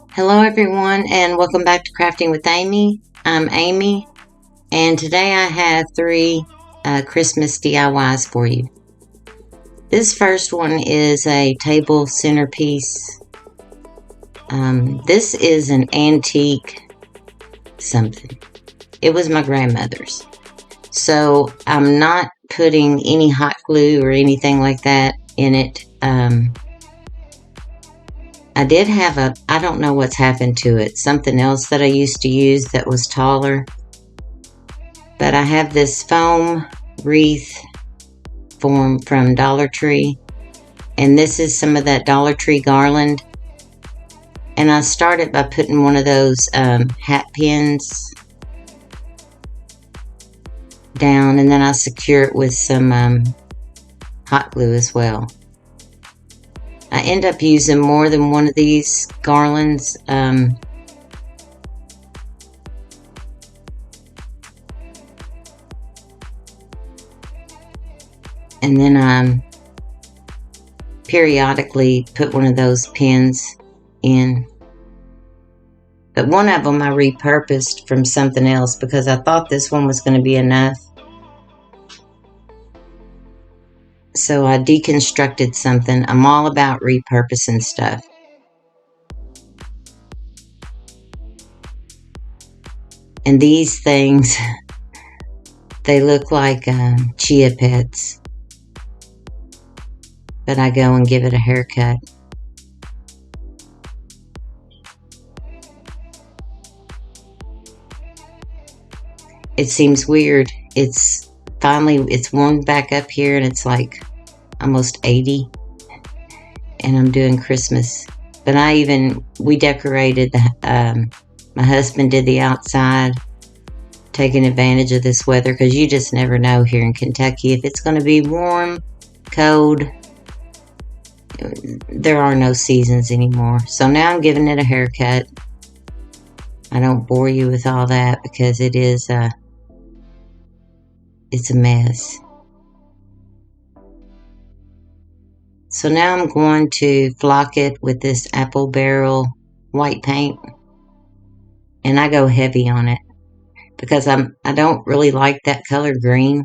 Hello everyone and welcome back to Crafting with Amy. I'm Amy and today I have three Christmas DIYs for you. This first one is a table centerpiece. This is an antique something. It was my grandmother's. So I'm not putting any hot glue or anything like that in it. I did have I don't know what's happened to it, something else that I used to use that was taller. But I have this foam wreath form from Dollar Tree. And this is some of that Dollar Tree Garland. And I started by putting one of those hat pins down. And then I secure it with some hot glue as well. I end up using more than one of these garlands. And then I periodically put one of those pins in. But one of them I repurposed from something else because I thought this one was going to be enough. So I deconstructed something. I'm all about repurposing stuff. And these things, they look like chia pets. But I go and give it a haircut. It seems weird. It's warmed back up here and it's like almost 80. And I'm doing Christmas. But we decorated my husband did the outside, taking advantage of this weather because you just never know here in Kentucky if it's going to be warm, cold. There are no seasons anymore. So now I'm giving it a haircut. I don't bore you with all that because it's a mess. So now I'm going to flock it with this apple barrel white paint. And I go heavy on it because I don't really like that color green.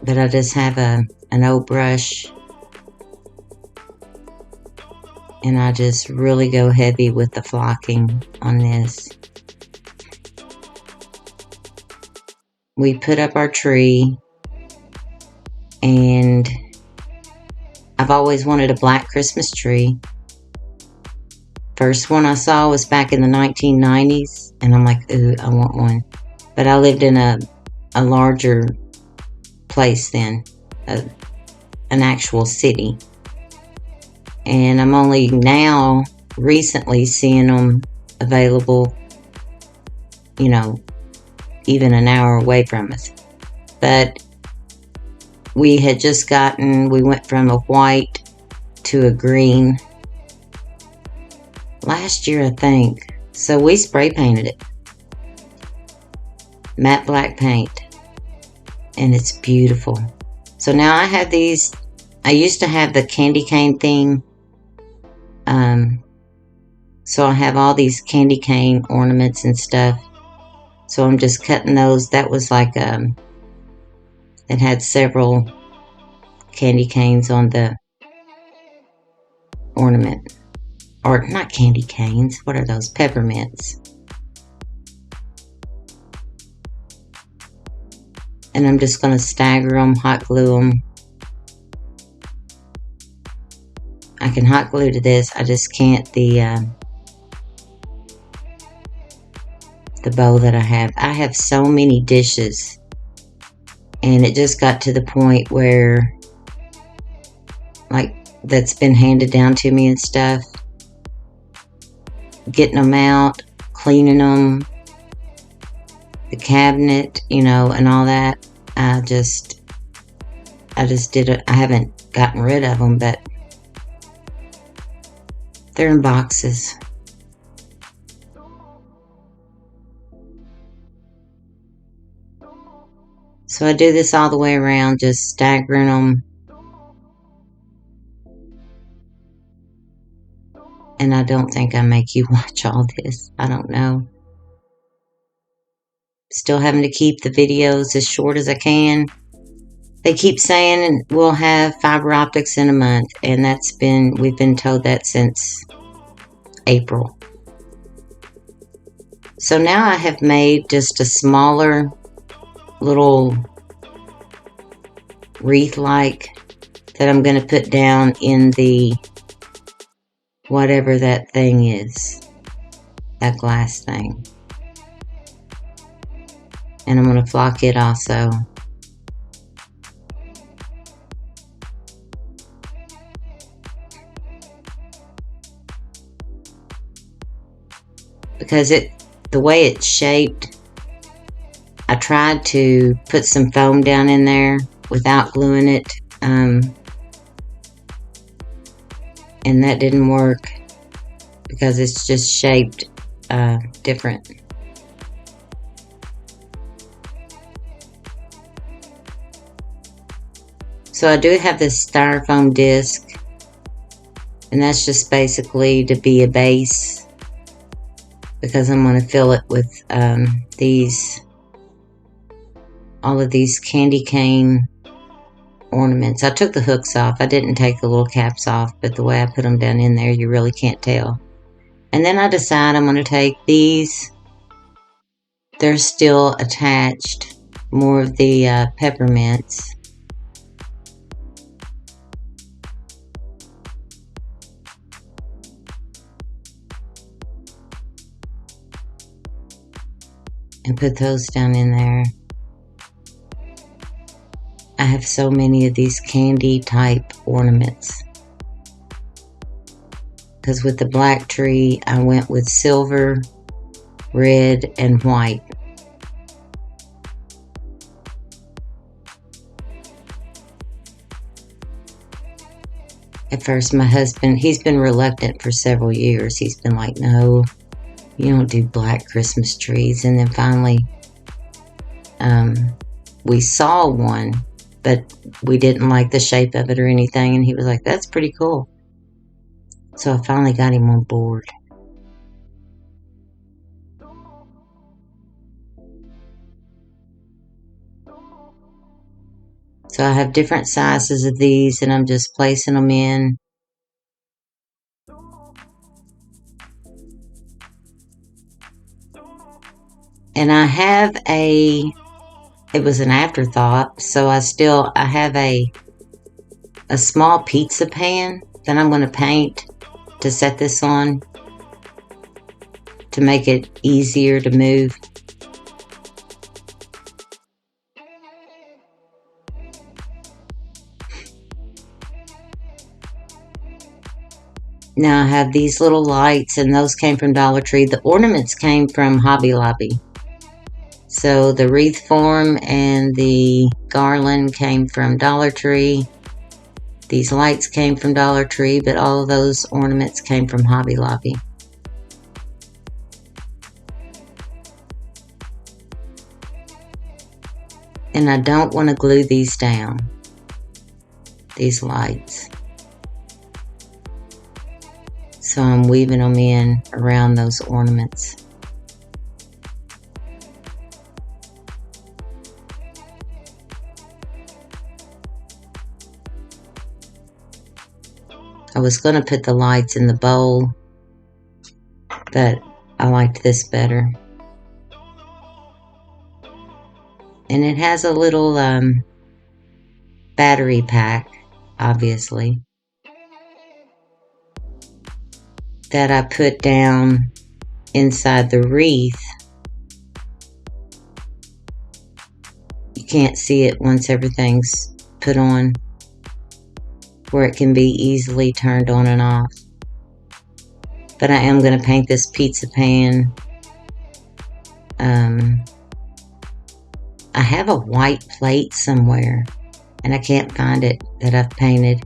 But I just have an old brush and I just really go heavy with the flocking on this. We put up our tree and I've always wanted a black Christmas tree. First one I saw was back in the 1990s and I'm like, ooh, I want one. But I lived in a larger place then, an actual city. And I'm only now recently seeing them available, even an hour away from us. But we had just we went from a white to a green last year, I think. So we spray painted it. Matte black paint. And it's beautiful. So now I have these. I used to have the candy cane theme. So I have all these candy cane ornaments and stuff. So I'm just cutting those. That was like, it had several candy canes on the ornament. Or not candy canes. What are those? Peppermints. And I'm just going to stagger them, hot glue them. I can hot glue to this. I just can't the bow that I have. I have so many dishes. And it just got to the point where, like, that's been handed down to me and stuff. Getting them out, cleaning them, the cabinet, and all that. I just did it. I haven't gotten rid of them, but they're in boxes. So I do this all the way around, just staggering them. And I don't think I make you watch all this. I don't know. Still having to keep the videos as short as I can. They keep saying we'll have fiber optics in a month, and we've been told that since April. So now I have made just a smaller little wreath-like that I'm going to put down in the whatever that thing is, that glass thing. And I'm going to flock it also. Because the way it's shaped, I tried to put some foam down in there without gluing it, and that didn't work because it's just shaped different. So I do have this styrofoam disc, and that's just basically to be a base, because I'm going to fill it with all of these candy cane ornaments. I took the hooks off. I didn't take the little caps off, but the way I put them down in there, you really can't tell. And then I decide I'm going to take these. They're still attached. More of the peppermints. And put those down in there. I have so many of these candy type ornaments. Because with the black tree, I went with silver, red, and white. At first, my husband, he's been reluctant for several years. He's been like, no, you don't do black Christmas trees. And then finally, we saw one, but we didn't like the shape of it or anything. And he was like, that's pretty cool. So I finally got him on board. So I have different sizes of these, and I'm just placing them in. And I have it was an afterthought, so I have a small pizza pan that I'm going to paint to set this on to make it easier to move. Now I have these little lights, and those came from Dollar Tree. The ornaments came from Hobby Lobby. So the wreath form and the garland came from Dollar Tree. These lights came from Dollar Tree, but all of those ornaments came from Hobby Lobby. And I don't want to glue these down, these lights. So I'm weaving them in around those ornaments. I was going to put the lights in the bowl, but I liked this better. And it has a little battery pack, obviously, that I put down inside the wreath. You can't see it once everything's put on, where it can be easily turned on and off. But I am going to paint this pizza pan. I have a white plate somewhere, and I can't find it that I've painted.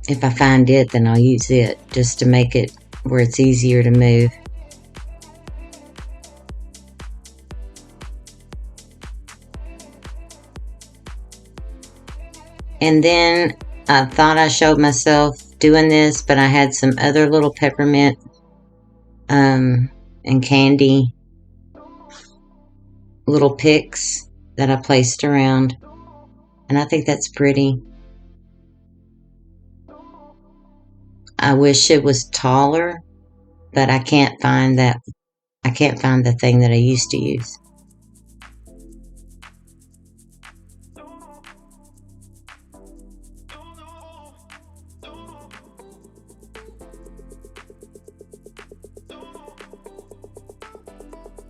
If I find it, then I'll use it just to make it where it's easier to move. And then I thought I showed myself doing this, but I had some other little peppermint and candy little picks that I placed around, and I think that's pretty. I wish it was taller, but I can't find that. I can't find the thing that I used to use.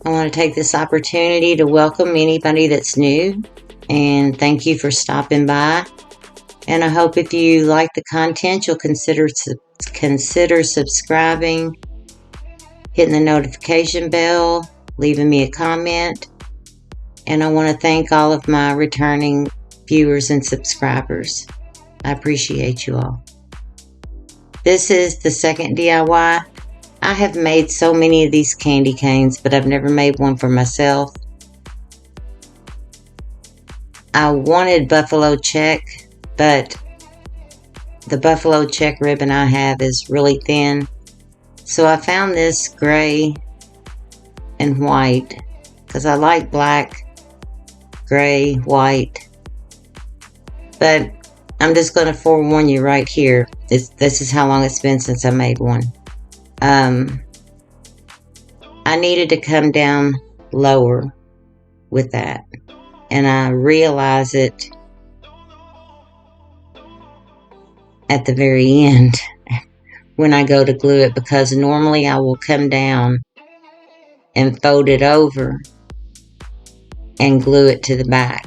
I want to take this opportunity to welcome anybody that's new, and thank you for stopping by. And I hope if you like the content, you'll consider subscribing, hitting the notification bell, leaving me a comment. And I want to thank all of my returning viewers and subscribers. I appreciate you all. This is the second DIY. I have made so many of these candy canes, but I've never made one for myself. I wanted buffalo check, but the buffalo check ribbon I have is really thin. So I found this gray and white because I like black, gray, white. But I'm just going to forewarn you right here. This is how long it's been since I made one. I needed to come down lower with that, and I realize it at the very end when I go to glue it, because normally I will come down and fold it over and glue it to the back,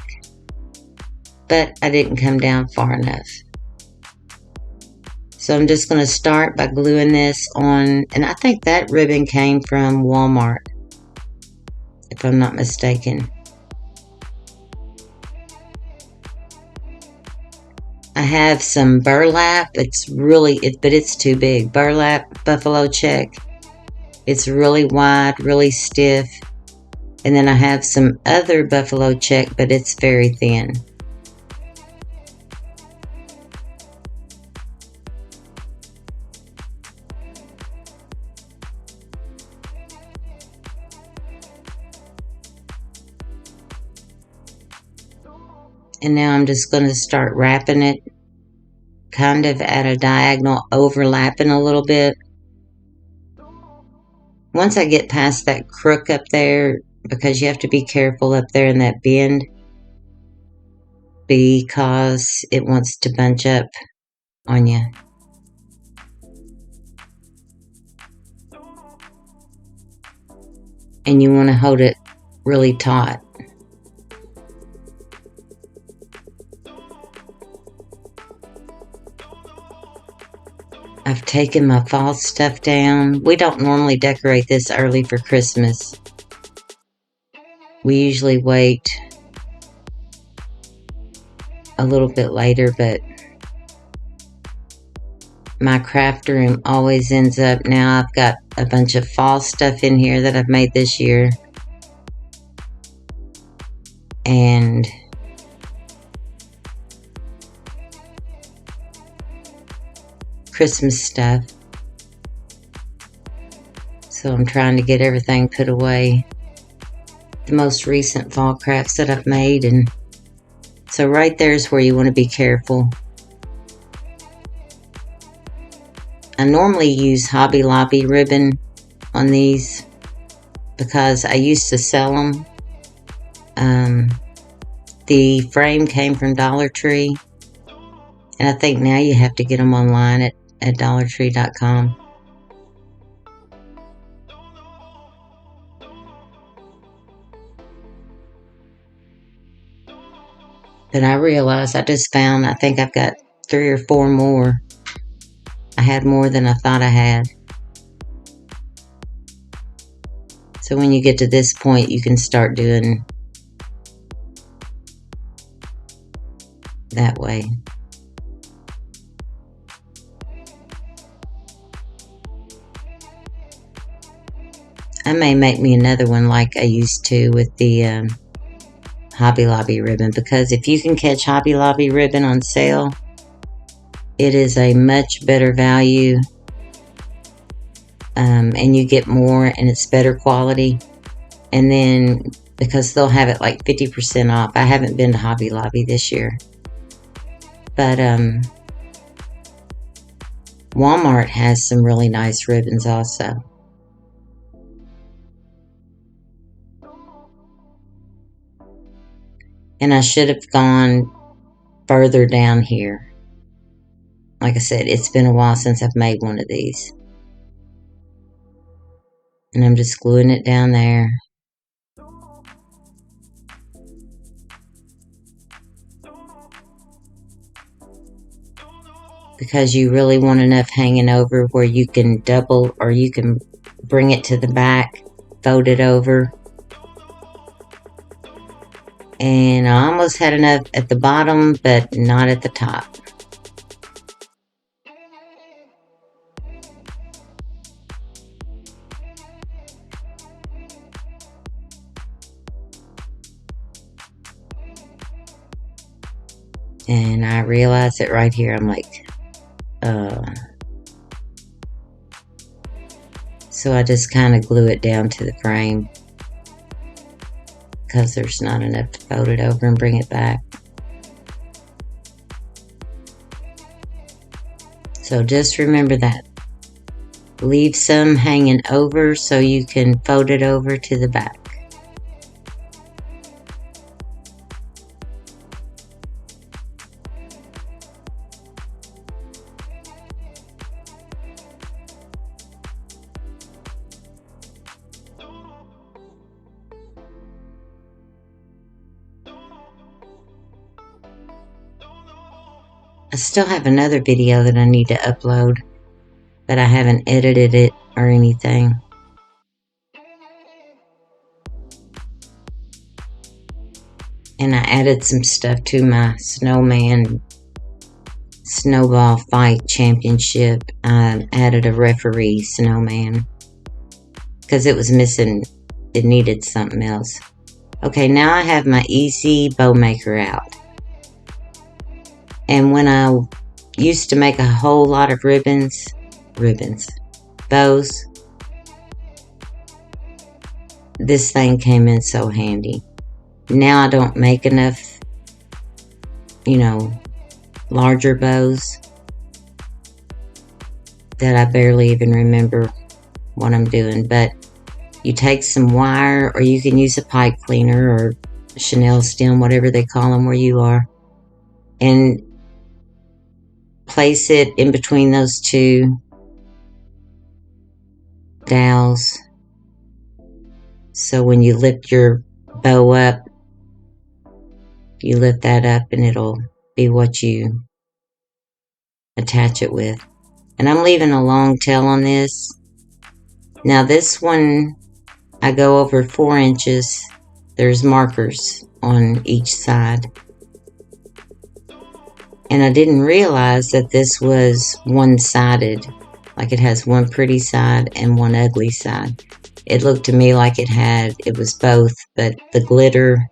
but I didn't come down far enough. So I'm just going to start by gluing this on, and I think that ribbon came from Wal Mart, if I'm not mistaken. I have some burlap. It's really, but it's too big. Burlap buffalo check. It's really wide, really stiff. And then I have some other buffalo check, but it's very thin. And now I'm just going to start wrapping it kind of at a diagonal, overlapping a little bit. Once I get past that crook up there, because you have to be careful up there in that bend, because it wants to bunch up on you. And you want to hold it really taut. I've taken my fall stuff down. We don't normally decorate this early for Christmas. We usually wait a little bit later, but my craft room always ends up, now I've got a bunch of fall stuff in here that I've made this year. And Christmas stuff. So I'm trying to get everything put away. The most recent fall crafts that I've made, and so right there is where you want to be careful. I normally use Hobby Lobby ribbon on these because I used to sell them. The frame came from Dollar Tree, and I think now you have to get them online at dollartree.com. But I realized I just found, I think I've got 3 or 4 more. I had more than I thought I had. So when you get to this point, you can start doing that way. I may make me another one like I used to with the Hobby Lobby ribbon, because if you can catch Hobby Lobby ribbon on sale, it is a much better value, and you get more, and it's better quality. And then because they'll have it like 50% off. I haven't been to Hobby Lobby this year, but Wal Mart has some really nice ribbons also. And I should have gone further down here. Like I said, it's been a while since I've made one of these. And I'm just gluing it down there. Because you really want enough hanging over where you can double, or you can bring it to the back, fold it over. And I almost had enough at the bottom, but not at the top. And I realized it right here. I'm like, so I just kind of glue it down to the frame, because there's not enough to fold it over and bring it back. So just remember that. Leave some hanging over so you can fold it over to the back. I still have another video that I need to upload, but I haven't edited it or anything. And I added some stuff to my snowman snowball fight championship. I added a referee snowman because it was missing. It needed something else. Okay, now I have my easy bow maker out. And when I used to make a whole lot of bows, this thing came in so handy. Now I don't make enough, larger bows, that I barely even remember what I'm doing. But you take some wire, or you can use a pipe cleaner or Chanel stem, whatever they call them where you are, and place it in between those two dowels. So when you lift your bow up, you lift that up and it'll be what you attach it with. And I'm leaving a long tail on this. Now this one, I go over 4 inches. There's markers on each side. And I didn't realize that this was one-sided. Like it has one pretty side and one ugly side. It looked to me like it was both, but the glitter,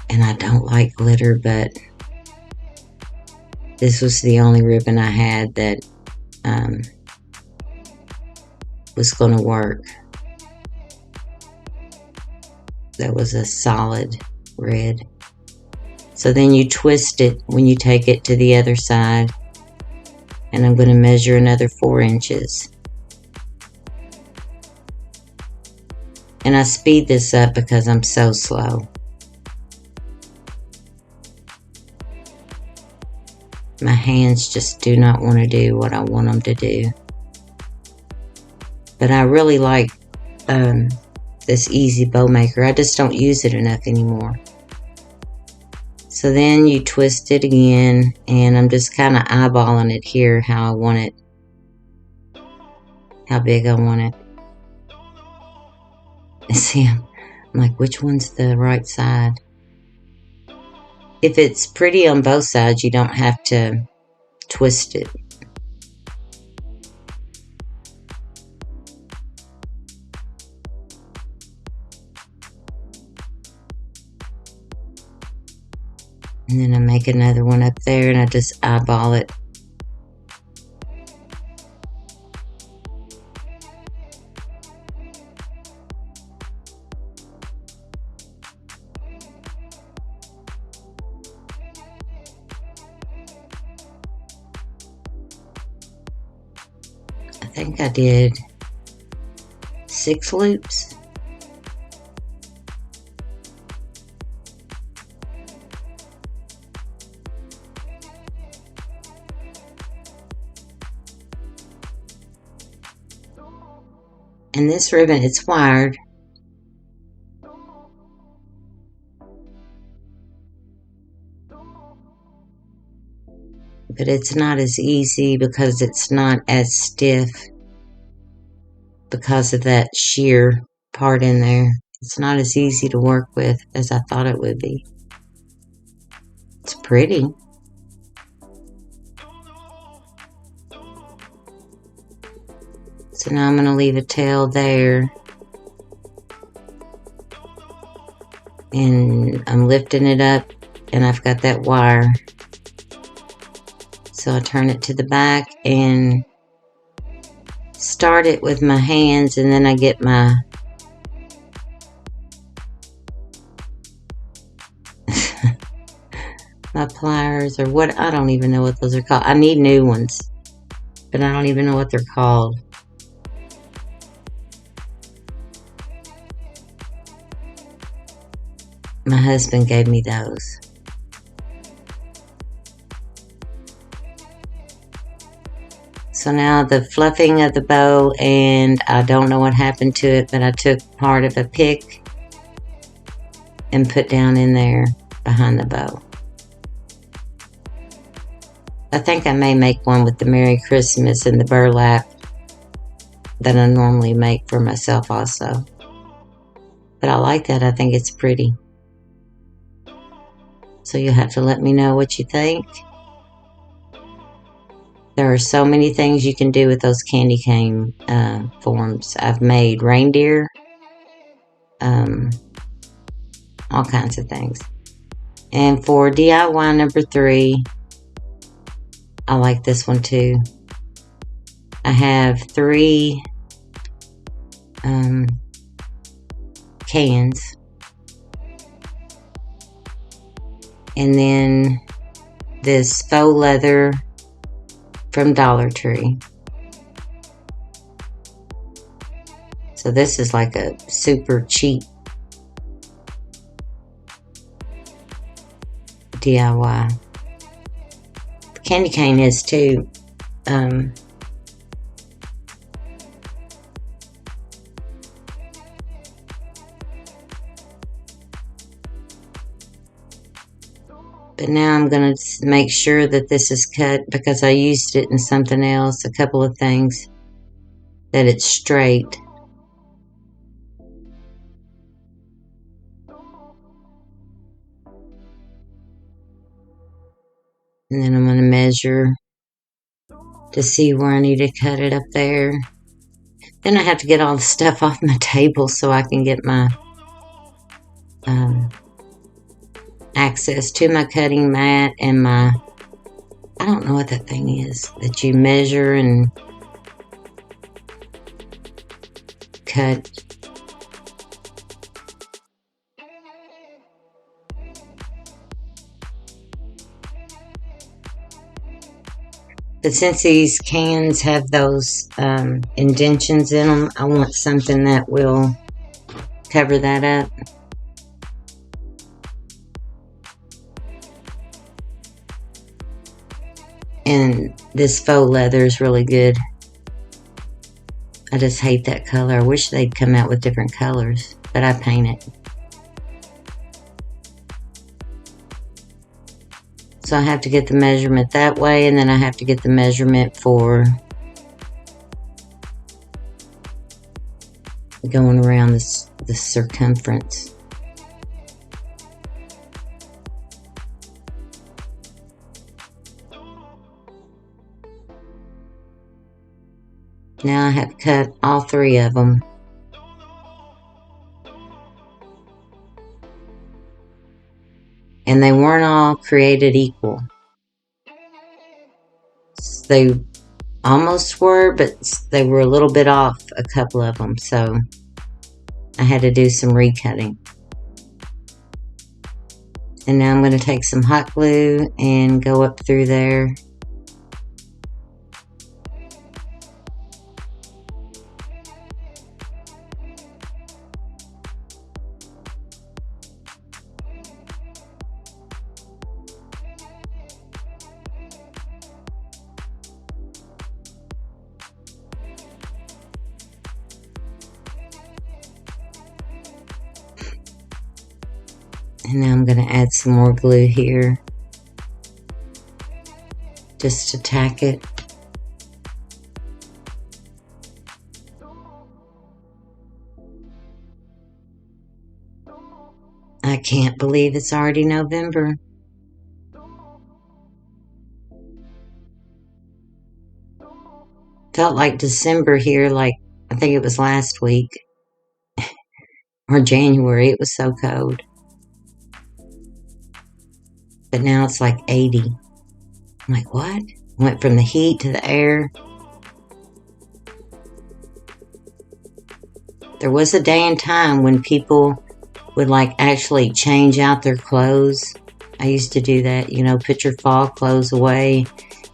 and I don't like glitter, but this was the only ribbon I had that was going to work. That was a solid red. So then you twist it when you take it to the other side. And I'm going to measure another 4 inches. And I speed this up because I'm so slow. My hands just do not want to do what I want them to do. But I really like this easy bow maker. I just don't use it enough anymore. So then you twist it again, and I'm just kind of eyeballing it here, how I want it, how big I want it. And see, I'm like, which one's the right side? If it's pretty on both sides, you don't have to twist it. And then I make another one up there and I just eyeball it. I think I did 6 loops. And this ribbon, it's wired. But it's not as easy because it's not as stiff because of that sheer part in there. It's not as easy to work with as I thought it would be. It's pretty. So now I'm going to leave a tail there. And I'm lifting it up and I've got that wire. So I turn it to the back and start it with my hands, and then I get my my pliers, or what, I don't even know what those are called. I need new ones, but I don't even know what they're called. My husband gave me those. So now the fluffing of the bow, and I don't know what happened to it, but I took part of a pick and put down in there behind the bow. I think I may make one with the Merry Christmas and the burlap that I normally make for myself also. But I like that. I think it's pretty. So you'll have to let me know what you think. There are so many things you can do with those candy cane forms. I've made reindeer, all kinds of things. And for DIY number 3, I like this one too. I have 3 cans. And then this faux leather from Dollar Tree. So this is like a super cheap DIY. The candy cane is too. But now I'm going to make sure that this is cut, because I used it in something else, a couple of things, that it's straight. And then I'm going to measure to see where I need to cut it up there. Then I have to get all the stuff off my table so I can get my access to my cutting mat and my, I don't know what that thing is that you measure and cut. But since these cans have those indentions in them, I want something that will cover that up. And this faux leather is really good. I just hate that color. I wish they'd come out with different colors, but I paint it. So I have to get the measurement that way, and then I have to get the measurement for going around the circumference. Now I have cut all 3 of them. and they weren't all created equal. They almost were, but they were a little bit off, a couple of them, so I had to do some recutting. And now I'm going to take some hot glue and go up through there. And now I'm going to add some more glue here, just to tack it. I can't believe it's already November. Felt like December here, like I think it was last week or January. It was so cold. But now it's like 80. I'm like, what? Went from the heat to the air. There was a day and time when people would like actually change out their clothes. I used to do that, you know, put your fall clothes away,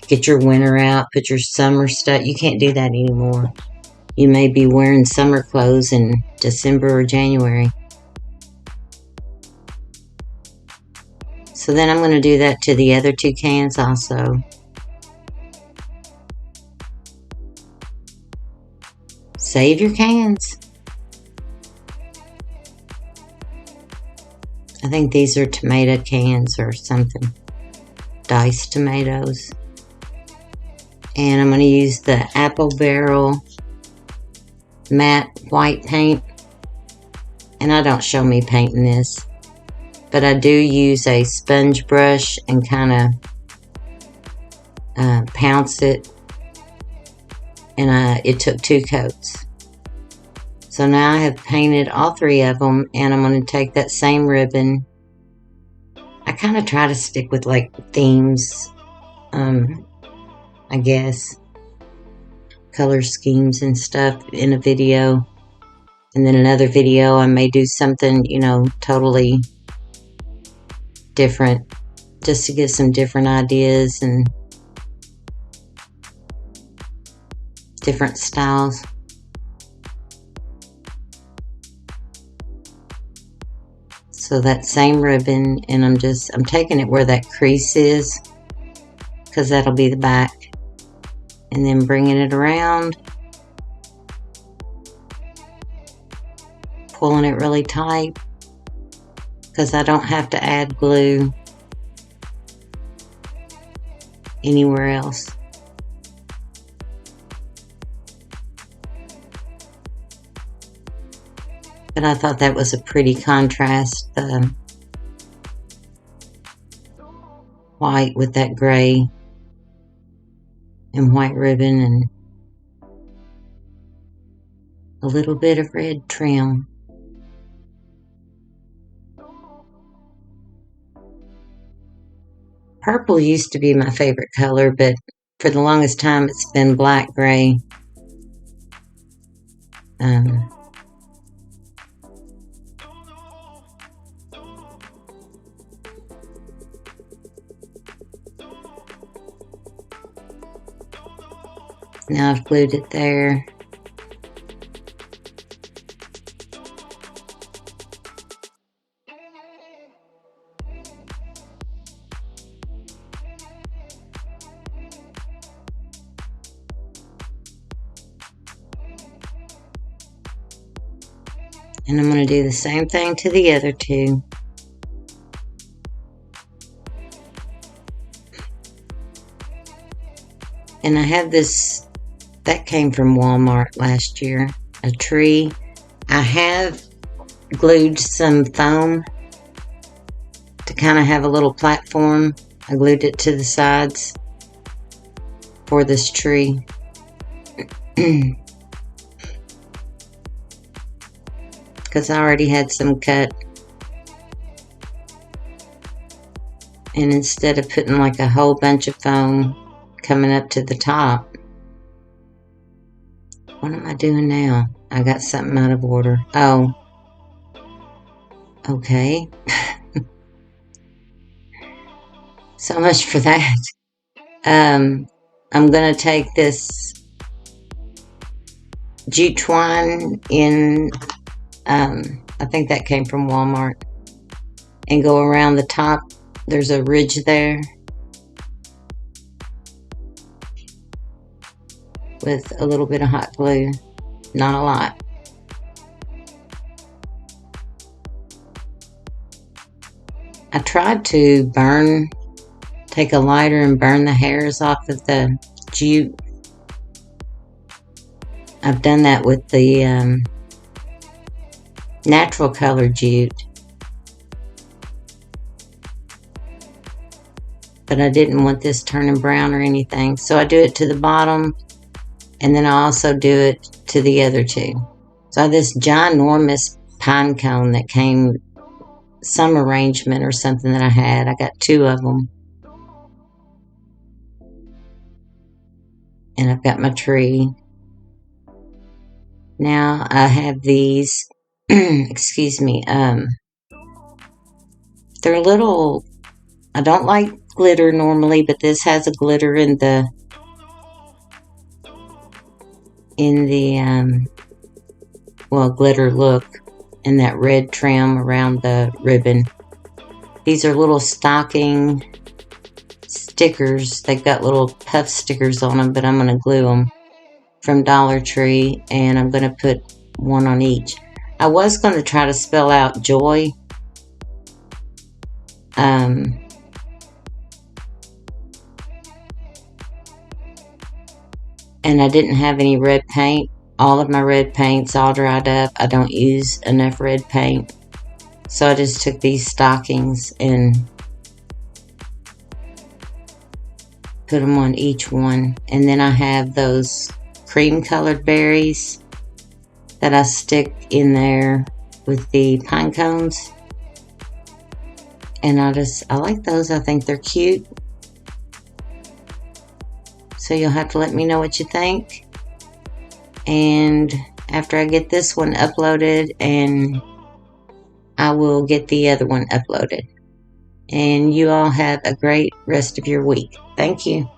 get your winter out, put your summer stuff. You can't do that anymore. You may be wearing summer clothes in December or January. So then I'm going to do that to the other two cans also. Save your cans. I think these are tomato cans or something. Diced tomatoes. And I'm going to use the Apple Barrel matte white paint. And I don't show me painting this, but I do use a sponge brush and kind of pounce it. And it took 2 coats. So now I have painted all 3 of them, and I'm going to take that same ribbon. I kind of try to stick with like themes, I guess, color schemes and stuff in a video. And then another video I may do something, you know, totally different, just to get some different ideas and different styles. So that same ribbon, and I'm taking it where that crease is, because that'll be the back, and then bringing it around, pulling it really tight, because I don't have to add glue anywhere else. But I thought that was a pretty contrast, the white with that gray and white ribbon and a little bit of red trim. Purple used to be my favorite color, but for the longest time it's been black gray. Now I've glued it there. And I'm going to do the same thing to the other 2. And I have this, that came from Wal Mart last year, a tree. I have glued some foam to kind of have a little platform. I glued it to the sides for this tree. Because I already had some cut. And instead of putting like a whole bunch of foam coming up to the top, what am I doing now? I got something out of order. Oh, okay. So much for that. I'm gonna take this jute twine in, I think that came from Wal Mart, and go around the top. There's a ridge there with a little bit of hot glue, not a lot. I tried to take a lighter and burn the hairs off of the jute. I've done that with the natural color jute, but I didn't want this turning brown or anything, so I do it to the bottom, and then I also do it to the other two. So I have this ginormous pine cone that came, some arrangement or something that I had. I got 2 of them, and I've got my tree. Now I have these, excuse me, they're little, I don't like glitter normally, but this has a glitter in the well, glitter look in that red trim around the ribbon. These are little stocking stickers. They've got little puff stickers on them, but I'm going to glue them from Dollar Tree, and I'm going to put one on each. I was going to try to spell out joy, and I didn't have any red paint. All of my red paint's all dried up. I don't use enough red paint, so I just took these stockings and put them on each one. And then I have those cream colored berries that I stick in there with the pine cones, and I like those. I think they're cute. So you'll have to let me know what you think. And after I get this one uploaded, and I will get the other one uploaded. And you all have a great rest of your week. Thank you.